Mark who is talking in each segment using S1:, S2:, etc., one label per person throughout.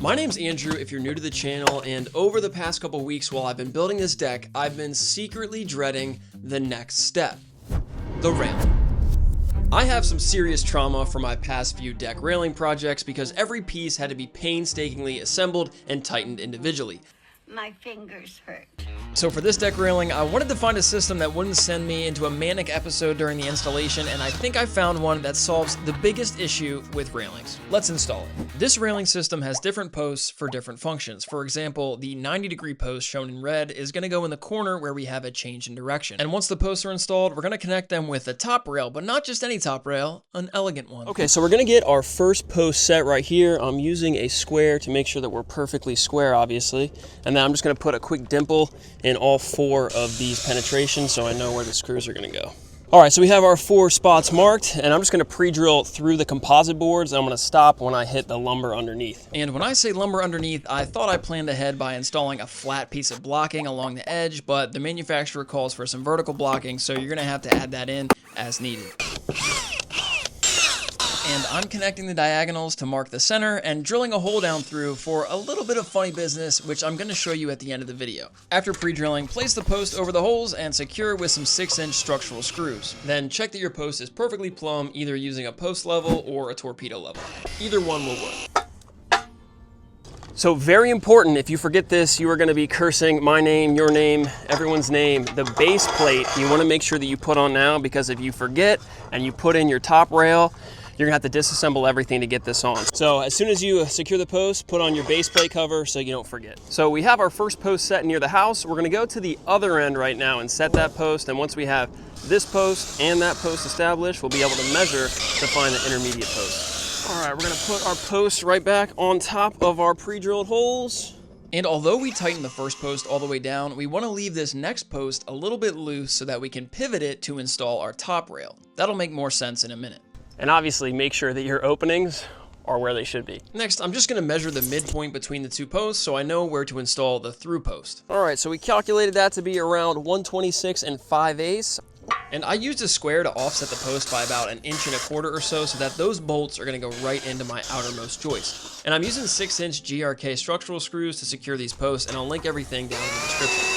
S1: My name's Andrew if you're new to the channel, and over the past couple weeks while I've been building this deck, I've been secretly dreading the next step, the railing. I have some serious trauma from my past few deck railing projects because every piece had to be painstakingly assembled and tightened individually.
S2: My fingers hurt.
S1: So for this deck railing, I wanted to find a system that wouldn't send me into a manic episode during the installation, and I think I found one that solves the biggest issue with railings. Let's install it. This railing system has different posts for different functions. For example, the 90-degree post shown in red is going to go in the corner where we have a change in direction. And once the posts are installed, we're going to connect them with a top rail, but not just any top rail, an elegant one. Okay, so we're going to get our first post set right here. I'm using a square to make sure that we're perfectly square, obviously. And then I'm just going to put a quick dimple in all 4 of these penetrations so I know where the screws are going to go. All right, so we have our 4 spots marked, and I'm just going to pre-drill through the composite boards. I'm going to stop when I hit the lumber underneath. And when I say lumber underneath, I thought I planned ahead by installing a flat piece of blocking along the edge, but the manufacturer calls for some vertical blocking, so you're going to have to add that in as needed. And I'm connecting the diagonals to mark the center and drilling a hole down through for a little bit of funny business, which I'm going to show you at the end of the video. After pre-drilling, place the post over the holes and secure with some 6-inch structural screws. Then check that your post is perfectly plumb, either using a post level or a torpedo level. Either one will work. So very important, if you forget this, you are going to be cursing my name, your name, everyone's name. The base plate, you want to make sure that you put on now, because if you forget and you put in your top rail, you're gonna have to disassemble everything to get this on. So as soon as you secure the post, put on your base plate cover so you don't forget. So we have our first post set near the house. We're gonna go to the other end right now and set that post. And once we have this post and that post established, we'll be able to measure to find the intermediate post. All right, we're gonna put our post right back on top of our pre-drilled holes. And although we tighten the first post all the way down, we want to leave this next post a little bit loose so that we can pivot it to install our top rail. That'll make more sense in a minute. And obviously make sure that your openings are where they should be. Next, I'm just gonna measure the midpoint between the 2 posts so I know where to install the through post. All right, so we calculated that to be around 126 5/8. And I used a square to offset the post by about 1.25 inches or so that those bolts are gonna go right into my outermost joist. And I'm using 6-inch GRK structural screws to secure these posts, and I'll link everything down in the description.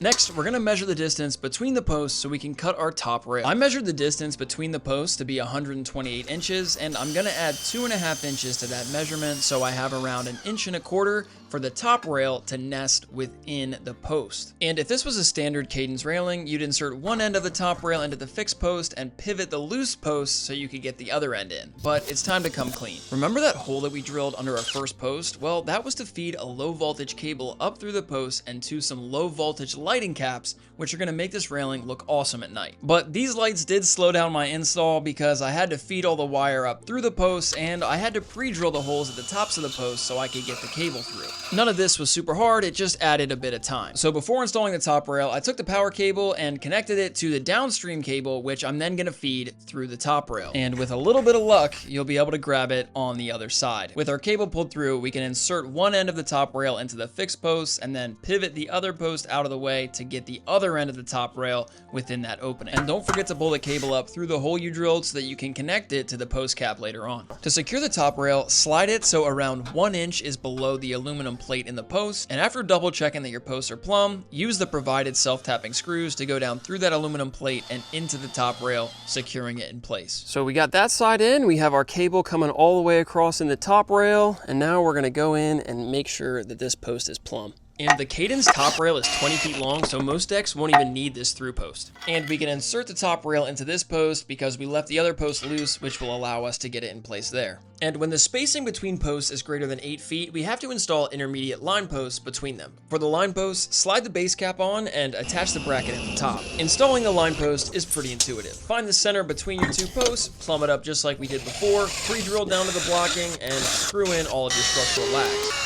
S1: Next, we're gonna measure the distance between the posts so we can cut our top rail. I measured the distance between the posts to be 128 inches, and I'm gonna add 2.5 inches to that measurement so I have around 1.25 inches for the top rail to nest within the post. And if this was a standard cadence railing, you'd insert one end of the top rail into the fixed post and pivot the loose post so you could get the other end in. But it's time to come clean. Remember that hole that we drilled under our first post? Well, that was to feed a low voltage cable up through the post and to some low voltage lighting caps, which are gonna make this railing look awesome at night. But these lights did slow down my install because I had to feed all the wire up through the posts, and I had to pre-drill the holes at the tops of the posts so I could get the cable through. None of this was super hard, it just added a bit of time. So before installing the top rail, I took the power cable and connected it to the downstream cable, which I'm then gonna feed through the top rail. And with a little bit of luck, you'll be able to grab it on the other side. With our cable pulled through, we can insert one end of the top rail into the fixed post and then pivot the other post out of the way to get the other end of the top rail within that opening. And don't forget to pull the cable up through the hole you drilled so that you can connect it to the post cap later on. To secure the top rail, slide it so around 1 inch is below the aluminum plate in the post, and after double checking that your posts are plumb, use the provided self-tapping screws to go down through that aluminum plate and into the top rail, securing it in place. So we got that side in, we have our cable coming all the way across in the top rail, and now we're gonna go in and make sure that this post is plumb. And the Cadence top rail is 20 feet long, so most decks won't even need this through post. And we can insert the top rail into this post because we left the other post loose, which will allow us to get it in place there. And when the spacing between posts is greater than 8 feet, we have to install intermediate line posts between them. For the line posts, slide the base cap on and attach the bracket at the top. Installing the line post is pretty intuitive. Find the center between your 2 posts, plumb it up just like we did before, pre-drill down to the blocking, and screw in all of your structural lags.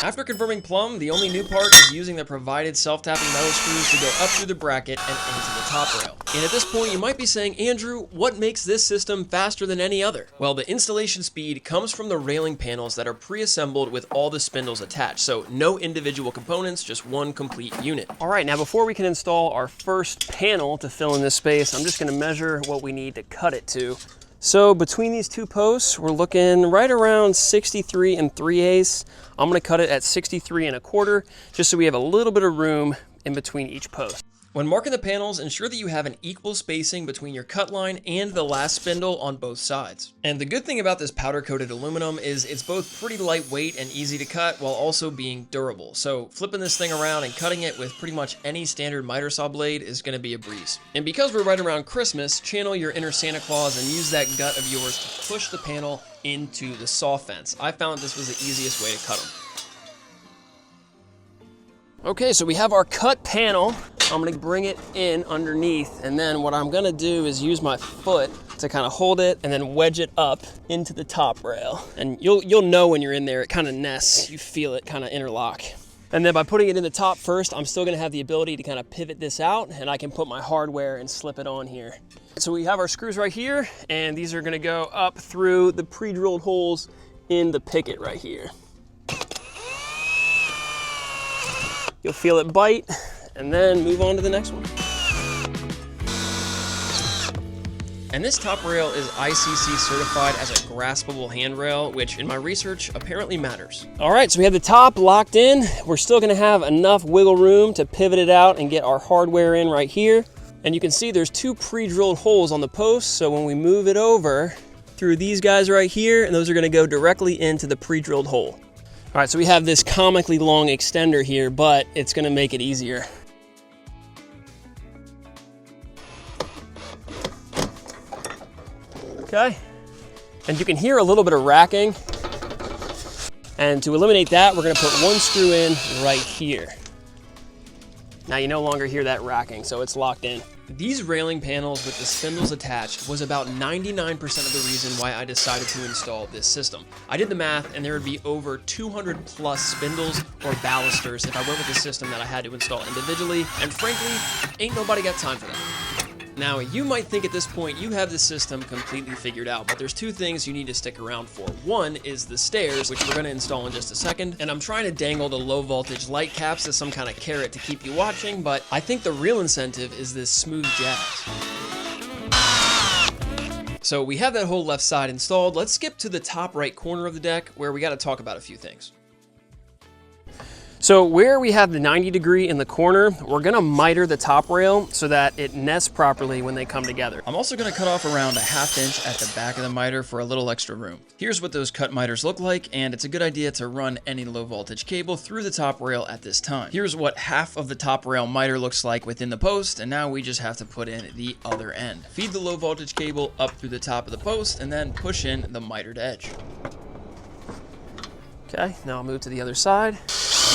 S1: After confirming plumb, the only new part is using the provided self-tapping metal screws to go up through the bracket and into the top rail. And at this point, you might be saying, Andrew, what makes this system faster than any other? Well, the installation speed comes from the railing panels that are pre-assembled with all the spindles attached, so no individual components, just one complete unit. All right, now before we can install our first panel to fill in this space, I'm just gonna measure what we need to cut it to
S3: So between these two posts, we're looking right around 63 3/8. I'm gonna cut it at 63 1/4, just so we have a little bit of room in between each post.
S1: When marking the panels, ensure that you have an equal spacing between your cut line and the last spindle on both sides. And the good thing about this powder-coated aluminum is it's both pretty lightweight and easy to cut while also being durable. So flipping this thing around and cutting it with pretty much any standard miter saw blade is going to be a breeze. And because we're right around Christmas, channel your inner Santa Claus and use that gut of yours to push the panel into the saw fence. I found this was the easiest way to cut them.
S3: Okay, so we have our cut panel. I'm gonna bring it in underneath, and then what I'm gonna do is use my foot to kind of hold it and then wedge it up into the top rail. And you'll know when you're in there, it kind of nests. You feel it kind of interlock. And then by putting it in the top first, I'm still gonna have the ability to kind of pivot this out, and I can put my hardware and slip it on here. So we have our screws right here, and these are gonna go up through the pre-drilled holes in the picket right here. You'll feel it bite, and then move on to the next one.
S1: And this top rail is ICC certified as a graspable handrail, which in my research apparently matters.
S3: All right, so we have the top locked in. We're still gonna have enough wiggle room to pivot it out and get our hardware in right here. And you can see there's two pre-drilled holes on the post, so when we move it over through these guys right here, and those are gonna go directly into the pre-drilled hole. All right, so we have this comically long extender here, but it's gonna make it easier. Okay, and you can hear a little bit of racking. And to eliminate that, we're gonna put one screw in right here. Now you no longer hear that racking, so it's locked in.
S1: These railing panels with the spindles attached was about 99% of the reason why I decided to install this system. I did the math and there would be over 200 plus spindles or ballisters if I went with the system that I had to install individually, and frankly, ain't nobody got time for that. Now, you might think at this point you have the system completely figured out, but there's two things you need to stick around for. One is the stairs, which we're going to install in just a second, and I'm trying to dangle the low voltage light caps as some kind of carrot to keep you watching, but I think the real incentive is this smooth jazz. So we have that whole left side installed. Let's skip to the top right corner of the deck where we got to talk about a few things.
S3: So where we have the 90 degree in the corner, we're gonna miter the top rail so that it nests properly when they come together.
S1: I'm also gonna cut off around a ½ inch at the back of the miter for a little extra room. Here's what those cut miters look like, and it's a good idea to run any low voltage cable through the top rail at this time. Here's what half of the top rail miter looks like within the post, and now we just have to put in the other end. Feed the low voltage cable up through the top of the post, and then push in the mitered edge.
S3: Okay, now I'll move to the other side.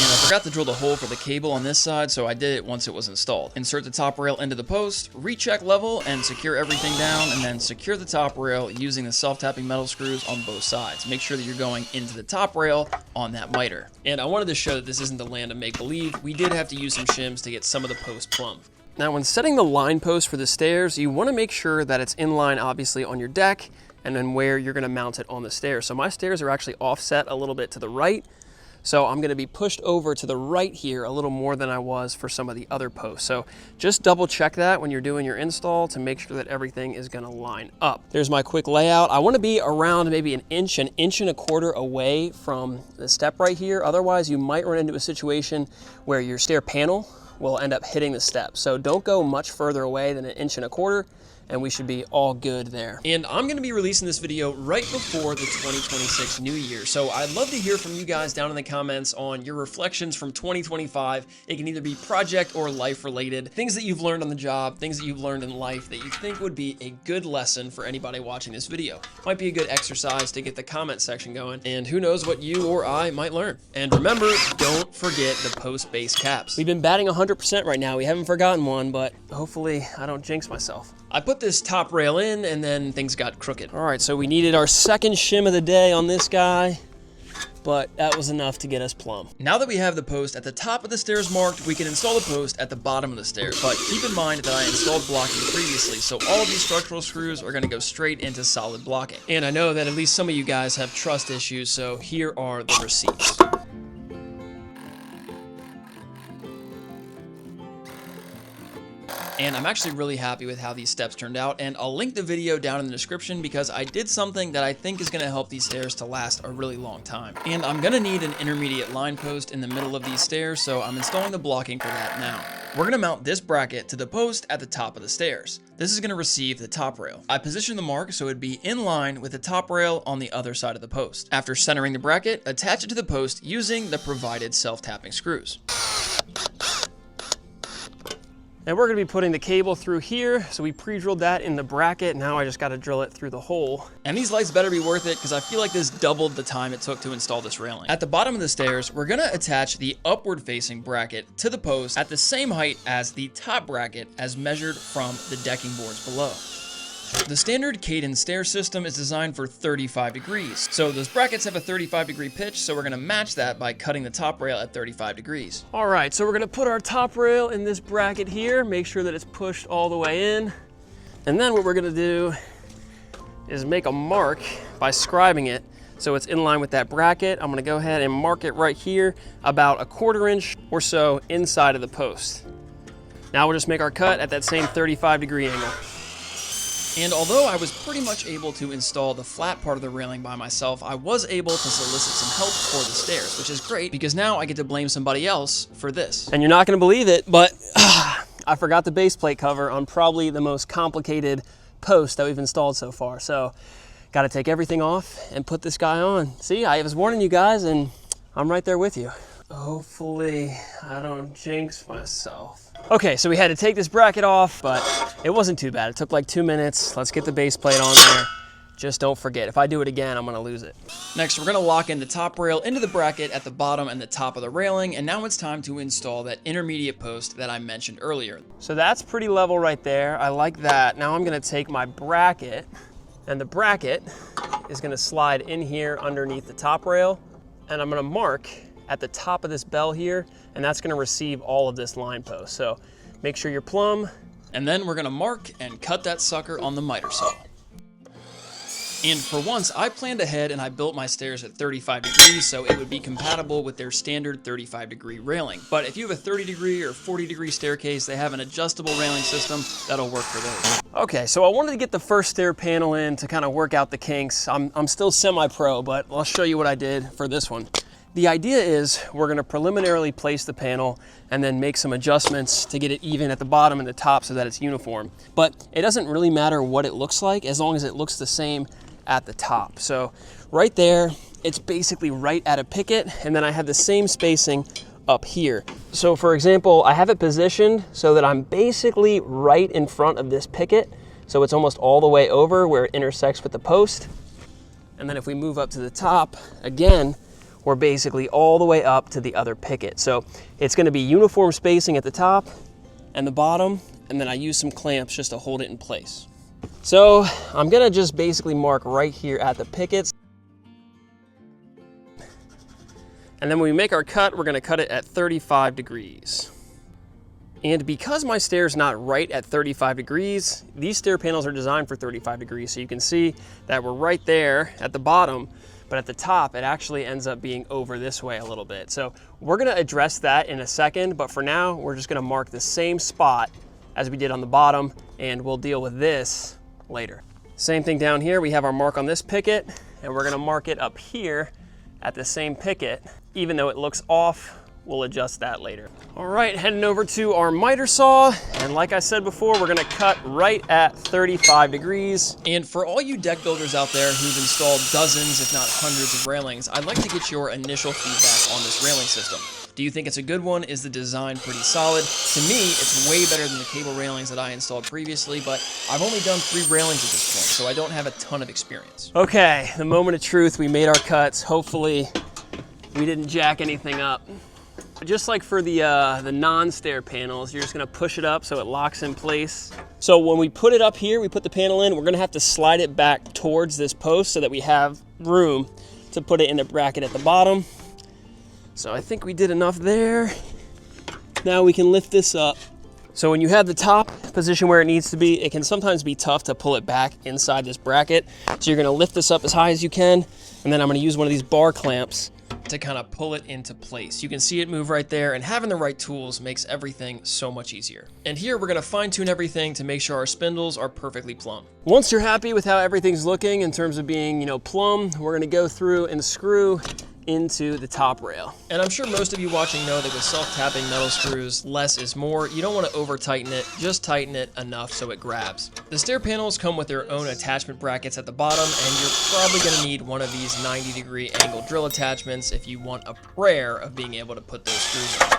S1: And I forgot to drill the hole for the cable on this side, so I did it once it was installed. Insert the top rail into the post, recheck level, and secure everything down, and then secure the top rail using the self-tapping metal screws on both sides. Make sure that you're going into the top rail on that miter. And I wanted to show that this isn't the land of make-believe. We did have to use some shims to get some of the post plumb.
S3: Now when setting the line post for the stairs, you want to make sure that it's in line obviously on your deck, and then where you're going to mount it on the stairs. So my stairs are actually offset a little bit to the right, so I'm going to be pushed over to the right here a little more than I was for some of the other posts. So just double check that when you're doing your install to make sure that everything is going to line up. There's my quick layout. I want to be around maybe an inch and a quarter away from the step right here. Otherwise you might run into a situation where your stair panel will end up hitting the step. So don't go much further away than an inch and a quarter, and we should be all good there.
S1: And I'm gonna be releasing this video right before the 2026 New Year, so I'd love to hear from you guys down in the comments on your reflections from 2025. It can either be project or life related, things that you've learned on the job, things that you've learned in life that you think would be a good lesson for anybody watching this video. Might be a good exercise to get the comment section going, and who knows what you or I might learn. And remember, don't forget the post base caps.
S3: We've been batting 100% right now. We haven't forgotten one, but hopefully I don't jinx myself.
S1: I put this top rail in and then things got crooked.
S3: All right, so we needed our second shim of the day on this guy, but that was enough to get us plumb.
S1: Now that we have the post at the top of the stairs marked, we can install the post at the bottom of the stairs. But keep in mind that I installed blocking previously, so all of these structural screws are gonna go straight into solid blocking. And I know that at least some of you guys have trust issues, so here are the receipts. And I'm actually really happy with how these steps turned out, and I'll link the video down in the description because I did something that I think is going to help these stairs to last a really long time. And I'm going to need an intermediate line post in the middle of these stairs, so I'm installing the blocking for that now. We're going to mount this bracket to the post at the top of the stairs. This is going to receive the top rail. I position the mark so it'd be in line with the top rail on the other side of the post. After centering the bracket, attach it to the post using the provided self-tapping screws.
S3: And we're gonna be putting the cable through here. So we pre-drilled that in the bracket. Now I just gotta drill it through the hole.
S1: And these lights better be worth it because I feel like this doubled the time it took to install this railing. At the bottom of the stairs, we're gonna attach the upward facing bracket to the post at the same height as the top bracket as measured from the decking boards below. The standard cadence stair system is designed for 35 degrees. So those brackets have a 35-degree pitch, so we're gonna match that by cutting the top rail at 35 degrees.
S3: All right, so we're gonna put our top rail in this bracket here, make sure that it's pushed all the way in. And then what we're gonna do is make a mark by scribing it so it's in line with that bracket. I'm gonna go ahead and mark it right here, about 1/4 inch or so inside of the post. Now we'll just make our cut at that same 35-degree angle.
S1: And although I was pretty much able to install the flat part of the railing by myself, I was able to solicit some help for the stairs, which is great because now I get to blame somebody else for this.
S3: And you're not gonna believe it, but I forgot the base plate cover on probably the most complicated post that we've installed so far. So gotta take everything off and put this guy on. See, I was warning you guys and I'm right there with you. Hopefully I don't jinx myself. Okay, so we had to take this bracket off, but it wasn't too bad. It took like 2 minutes. Let's get the base plate on there. Just don't forget, if I do it again, I'm gonna lose it.
S1: Next, we're gonna lock in the top rail into the bracket at the bottom and the top of the railing, and now it's time to install that intermediate post that I mentioned earlier.
S3: So that's pretty level right there. I like that. Now I'm gonna take my bracket, and the bracket is gonna slide in here underneath the top rail, and I'm gonna mark at the top of this bell here, and that's gonna receive all of this line post. So make sure you're plumb.
S1: And then we're gonna mark and cut that sucker on the miter saw. And for once, I planned ahead and I built my stairs at 35 degrees so it would be compatible with their standard 35-degree railing. But if you have a 30-degree or 40-degree staircase, they have an adjustable railing system that'll work for those.
S3: Okay, so I wanted to get the first stair panel in to kind of work out the kinks. I'm still semi-pro, but I'll show you what I did for this one. The idea is we're gonna preliminarily place the panel and then make some adjustments to get it even at the bottom and the top so that it's uniform. But it doesn't really matter what it looks like as long as it looks the same at the top. So right there, it's basically right at a picket, and then I have the same spacing up here. So for example, I have it positioned so that I'm basically right in front of this picket. So it's almost all the way over where it intersects with the post. And then if we move up to the top, again, we're basically all the way up to the other picket. So it's gonna be uniform spacing at the top and the bottom, and then I use some clamps just to hold it in place. So I'm gonna just basically mark right here at the pickets. And then when we make our cut, we're gonna cut it at 35 degrees. And because my stair's not right at 35 degrees, these stair panels are designed for 35 degrees. So you can see that we're right there at the bottom, but at the top, it actually ends up being over this way a little bit. So we're gonna address that in a second, but for now, we're just gonna mark the same spot as we did on the bottom, and we'll deal with this later. Same thing down here, we have our mark on this picket, and we're gonna mark it up here at the same picket. Even though it looks off, we'll adjust that later. All right, heading over to our miter saw, and like I said before, we're gonna cut right at 35 degrees.
S1: And for all you deck builders out there who've installed dozens, if not hundreds of railings, I'd like to get your initial feedback on this railing system. Do you think it's a good one? Is the design pretty solid? To me, it's way better than the cable railings that I installed previously, but I've only done 3 railings at this point, so I don't have a ton of experience.
S3: Okay, the moment of truth, we made our cuts. Hopefully, we didn't jack anything up. Just like for the non-stair panels, you're just gonna push it up so it locks in place. So when we put it up here, we put the panel in, we're gonna have to slide it back towards this post so that we have room to put it in the bracket at the bottom. So I think we did enough there. Now we can lift this up. So when you have the top position where it needs to be, it can sometimes be tough to pull it back inside this bracket. So you're gonna lift this up as high as you can, and then I'm gonna use one of these bar clamps
S1: to kind of pull it into place. You can see it move right there, and having the right tools makes everything so much easier. And here we're gonna fine tune everything to make sure our spindles are perfectly plumb.
S3: Once you're happy with how everything's looking in terms of being, plumb, we're gonna go through and screw into the top rail.
S1: And I'm sure most of you watching know that with self-tapping metal screws, less is more. You don't want to over tighten it, just tighten it enough so it grabs. The stair panels come with their own attachment brackets at the bottom, and you're probably going to need one of these 90-degree angle drill attachments if you want a prayer of being able to put those screws in.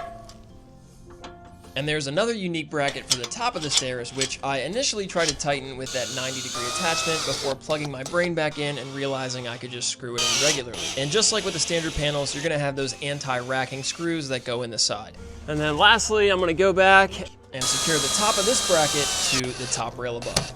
S1: And there's another unique bracket for the top of the stairs, which I initially tried to tighten with that 90-degree attachment before plugging my brain back in and realizing I could just screw it in regularly. And just like with the standard panels, you're gonna have those anti-racking screws that go in the side.
S3: And then lastly, I'm gonna go back
S1: and secure the top of this bracket to the top rail above.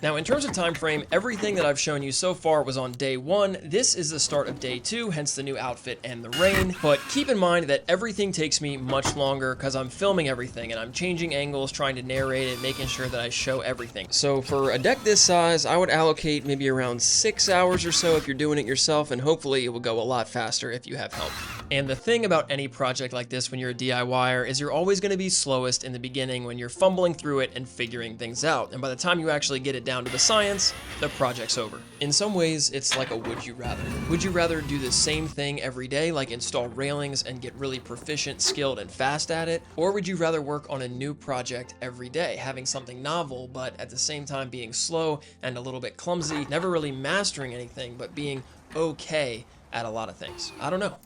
S1: Now, in terms of time frame, everything that I've shown you so far was on day 1. This is the start of day 2, hence the new outfit and the rain. But keep in mind that everything takes me much longer because I'm filming everything and I'm changing angles, trying to narrate it, making sure that I show everything. So for a deck this size, I would allocate maybe around 6 hours or so if you're doing it yourself, and hopefully it will go a lot faster if you have help. And the thing about any project like this when you're a DIYer is you're always going to be slowest in the beginning when you're fumbling through it and figuring things out. And by the time you actually get it down to the science, the project's over. In some ways, it's like a would you rather. Would you rather do the same thing every day, like install railings and get really proficient, skilled, and fast at it? Or would you rather work on a new project every day, having something novel, but at the same time being slow and a little bit clumsy, never really mastering anything, but being okay at a lot of things? I don't know.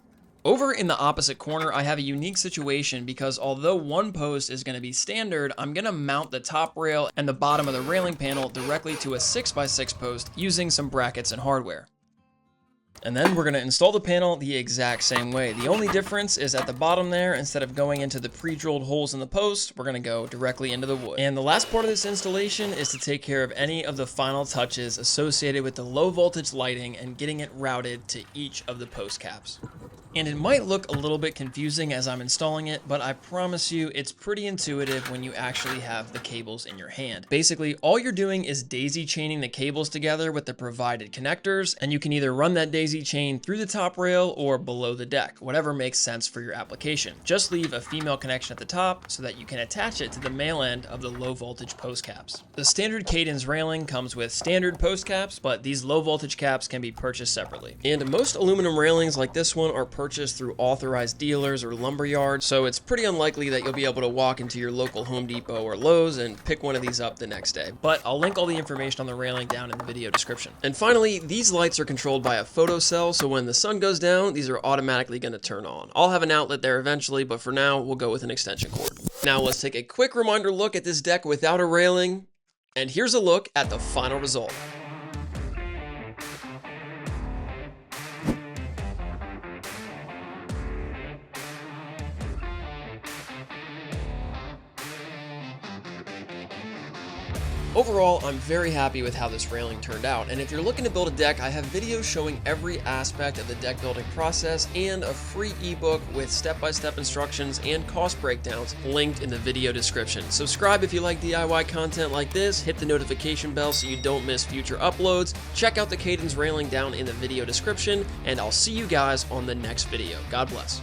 S1: Over in the opposite corner, I have a unique situation because although one post is going to be standard, I'm going to mount the top rail and the bottom of the railing panel directly to a 6x6 post using some brackets and hardware. And then we're going to install the panel the exact same way. The only difference is at the bottom there, instead of going into the pre-drilled holes in the post, we're going to go directly into the wood. And the last part of this installation is to take care of any of the final touches associated with the low voltage lighting and getting it routed to each of the post caps. And it might look a little bit confusing as I'm installing it, but I promise you it's pretty intuitive when you actually have the cables in your hand. Basically, all you're doing is daisy chaining the cables together with the provided connectors, and you can either run that daisy chain through the top rail or below the deck, whatever makes sense for your application. Just leave a female connection at the top so that you can attach it to the male end of the low voltage post caps. The standard Cadence railing comes with standard post caps, but these low voltage caps can be purchased separately. And most aluminum railings like this one are purchased through authorized dealers or lumber yards, so it's pretty unlikely that you'll be able to walk into your local Home Depot or Lowe's and pick one of these up the next day. But I'll link all the information on the railing down in the video description. And finally, these lights are controlled by a photocell, so when the sun goes down, these are automatically going to turn on. I'll have an outlet there eventually, but for now, we'll go with an extension cord. Now let's take a quick reminder look at this deck without a railing, and here's a look at the final result. Overall, I'm very happy with how this railing turned out, and if you're looking to build a deck, I have videos showing every aspect of the deck building process and a free ebook with step-by-step instructions and cost breakdowns linked in the video description. Subscribe if you like DIY content like this, hit the notification bell so you don't miss future uploads, check out the Cadence railing down in the video description, and I'll see you guys on the next video. God bless.